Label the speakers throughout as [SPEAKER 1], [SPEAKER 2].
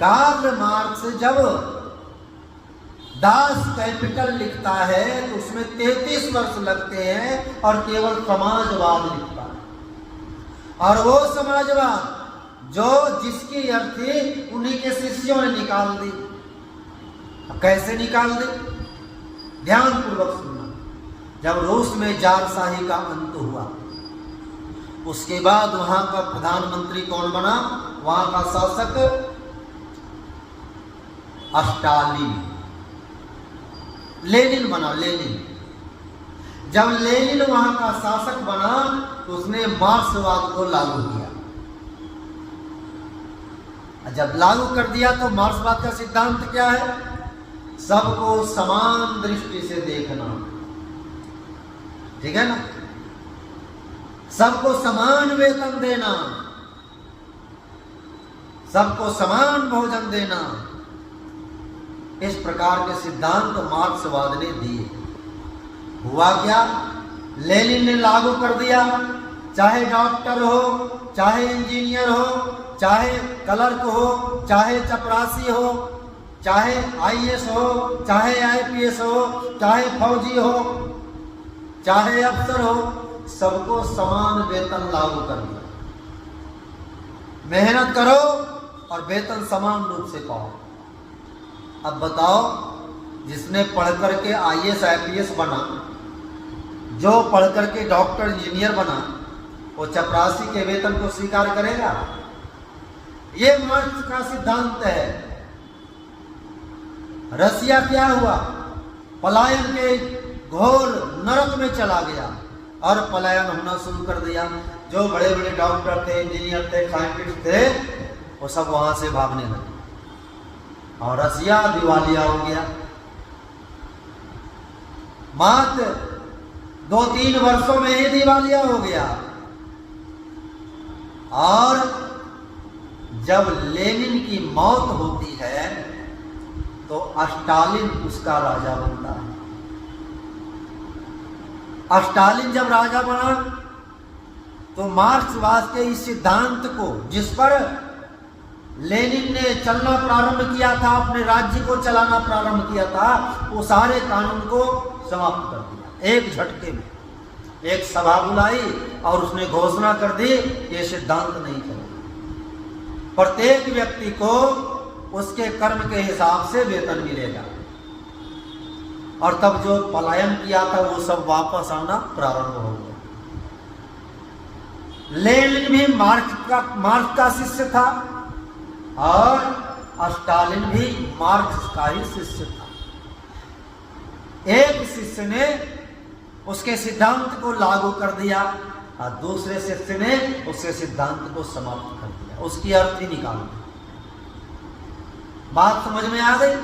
[SPEAKER 1] Karl Marx जब Das Kapital लिखता है तो उसमें 33 वर्ष लगते हैं और केवल समाजवाद लिखता है। और वो समाजवाद जो जिसकी अर्थी उन्हीं के शिष्यों ने निकाल दी। कैसे निकाल दी? ध्यान पूर्वक सुनना। जब रूस में जारशाही का अंत हुआ, उसके बाद वहां का प्रधानमंत्री कौन बना? वहां का शासक स्टालिन, लेनिन बना। लेनिन, जब लेनिन वहां का शासक बना तो उसने मार्क्सवाद को लागू किया। जब लागू कर दिया तो मार्क्सवाद का सिद्धांत क्या है? सबको समान दृष्टि से देखना, ठीक है ना? सबको समान वेतन देना, सबको समान भोजन देना, इस प्रकार के सिद्धांत मार्क्सवाद ने दिए। हुआ क्या? लेनिन ने लागू कर दिया। चाहे डॉक्टर हो, चाहे इंजीनियर हो, चाहे क्लर्क हो, चाहे चपरासी हो, चाहे आईएएस हो, चाहे आईपीएस हो, चाहे फौजी हो, चाहे अफसर हो, सबको समान वेतन लागू कर दिया। मेहनत करो और वेतन समान रूप से पाओ। अब बताओ, जिसने पढ़ करके आईएएस आईपीएस बना, जो पढ़ करके डॉक्टर इंजीनियर बना, वो चपरासी के वेतन को स्वीकार करेगा? ये मार्क्स का सिद्धांत है। रसिया क्या हुआ? पलायन के घोर नरक में चला गया और पलायन होना शुरू कर दिया। जो बड़े बड़े डॉक्टर थे, इंजीनियर थे, साइंटिस्ट थे, वो सब वहां से भागने लगे और रसिया दिवालिया हो गया। मात्र 2-3 वर्षों में ही दिवालिया हो गया। और जब लेनिन की मौत होती है तो स्टालिन उसका राजा बनता है। स्टालिन जब राजा बना तो मार्क्सवाद के इस सिद्धांत को, जिस पर लेनिन ने चलना प्रारंभ किया था, अपने राज्य को चलाना प्रारंभ किया था, वो सारे कानून को समाप्त कर दिया एक झटके में। एक सभा बुलाई और उसने घोषणा कर दी कि ये सिद्धांत नहीं चलेगा। प्रत्येक व्यक्ति को उसके कर्म के हिसाब से वेतन मिलेगा। और तब जो पलायन किया था वो सब वापस आना प्रारंभ हो गया। लेनिन भी मार्क्स का शिष्य था और स्टालिन भी मार्क्स का ही शिष्य था। एक शिष्य ने उसके सिद्धांत को लागू कर दिया और दूसरे शिष्य ने उसके सिद्धांत को समाप्त कर दिया, उसकी अर्थ ही निकाल दी। बात समझ में आ गई?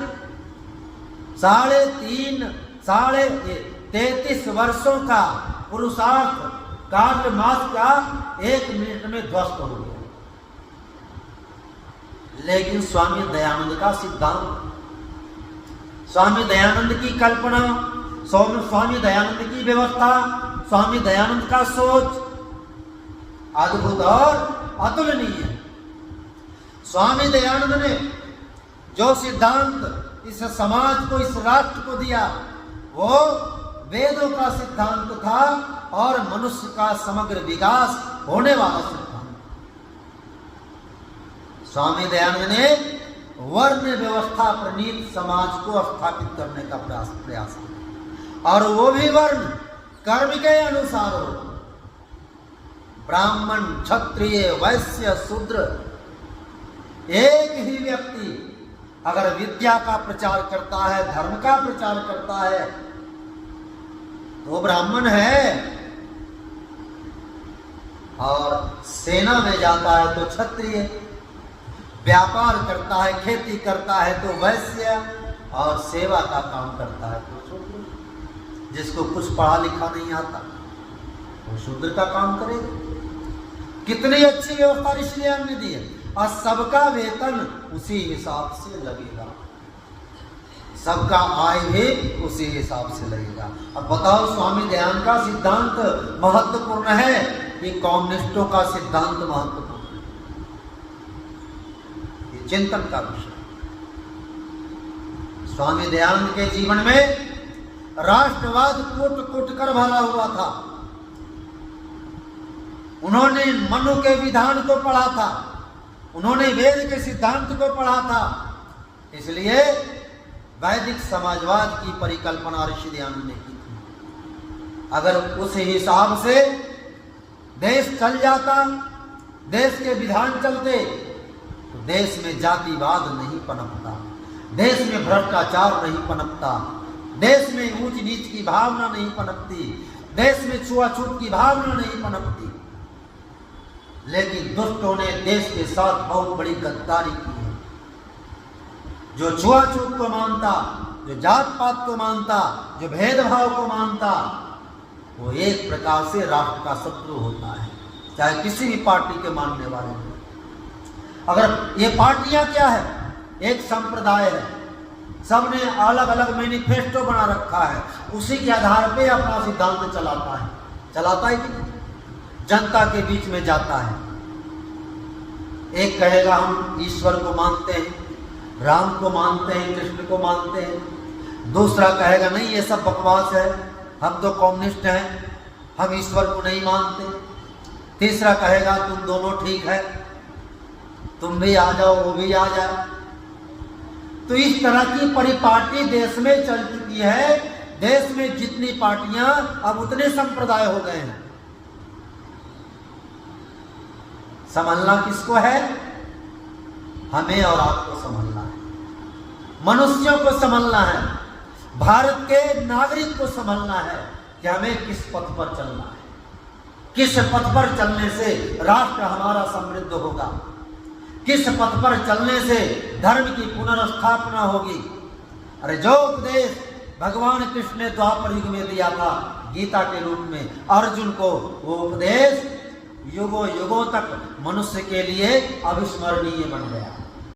[SPEAKER 1] 33 वर्षों का पुरुषार्थ कार्ल मार्क्स का 1 मिनट में ध्वस्त हो गया। लेकिन स्वामी दयानंद का सिद्धांत, स्वामी दयानंद की कल्पना, स्वामी दयानंद की व्यवस्था, स्वामी दयानंद का सोच अद्भुत और अतुलनीय है। स्वामी दयानंद ने जो सिद्धांत इस समाज को, इस राष्ट्र को दिया, वो वेदों का सिद्धांत था और मनुष्य का समग्र विकास होने वाला सिद्धांत। स्वामी दयानंद ने वर्ण व्यवस्था प्रणीत समाज को स्थापित करने का प्रयास किया और वो भी वर्ण कर्म के अनुसार हो। ब्राह्मण, क्षत्रिय, वैश्य, शूद्र, एक ही व्यक्ति अगर विद्या का प्रचार करता है, धर्म का प्रचार करता है, तो ब्राह्मण है, और सेना में जाता है तो क्षत्रिय, व्यापार करता है, खेती करता है तो वैश्य, और सेवा का काम करता है तो शूद्र। जिसको कुछ पढ़ा लिखा नहीं आता वो शूद्र का काम करेगा। कितनी अच्छी व्यवस्था ऋषि ने दी है। और सबका वेतन उसी हिसाब से लगेगा, सबका आय भी उसी हिसाब से लगेगा। अब बताओ, स्वामी दयानंद का सिद्धांत महत्वपूर्ण है कि कम्युनिस्टों का सिद्धांत महत्वपूर्ण है? चिंतन का विषय। स्वामी दयानंद के जीवन में राष्ट्रवाद कूट कूट कर भरा हुआ था। उन्होंने मनु के विधान को पढ़ा था, उन्होंने वेद के सिद्धांत को पढ़ा था, इसलिए वैदिक समाजवाद की परिकल्पना ऋषि दयानंद ने की थी। अगर उस हिसाब से देश चल जाता, देश के विधान चलते, तो देश में जातिवाद नहीं पनपता, देश में भ्रष्टाचार नहीं पनपता, देश में ऊंच नीच की भावना नहीं पनपती, देश में छुआछूत की भावना नहीं पनपती। लेकिन दुष्टों ने देश के साथ बहुत बड़ी गद्दारी की है। जो छुआछूत को मानता, जो जात पात को मानता, जो भेदभाव को मानता, वो एक प्रकार से राष्ट्र का शत्रु होता है, चाहे किसी भी पार्टी के मानने वाले हो। अगर ये पार्टियां क्या है, एक संप्रदाय है, सबने अलग अलग मैनिफेस्टो बना रखा है, उसी के आधार पे अपना सिद्धांत चलाता है, चलाता है कि जनता के बीच में जाता है। एक कहेगा हम ईश्वर को मानते हैं, राम को मानते हैं, कृष्ण को मानते हैं। दूसरा कहेगा नहीं, ये सब बकवास है, हम तो कम्युनिस्ट हैं, हम ईश्वर को नहीं मानते। तीसरा कहेगा तुम दोनों ठीक है, तुम भी आ जाओ, वो भी आ जाए। तो इस तरह की परिपाटी देश में चल चुकी है। देश में जितनी पार्टियां, अब उतने संप्रदाय हो गए हैं। संभलना किसको है? हमें और आपको संभलना है, मनुष्यों को संभलना है, भारत के नागरिक को संभलना है कि हमें किस पथ पर चलना है, किस पथ पर चलने से राष्ट्र हमारा समृद्ध होगा, किस पथ पर चलने से धर्म की पुनर्स्थापना होगी। अरे जो उपदेश भगवान कृष्ण ने द्वापर युग में दिया था गीता के रूप में अर्जुन को, वो उपदेश युगों युगों तक मनुष्य के लिए अविस्मरणीय बन गया।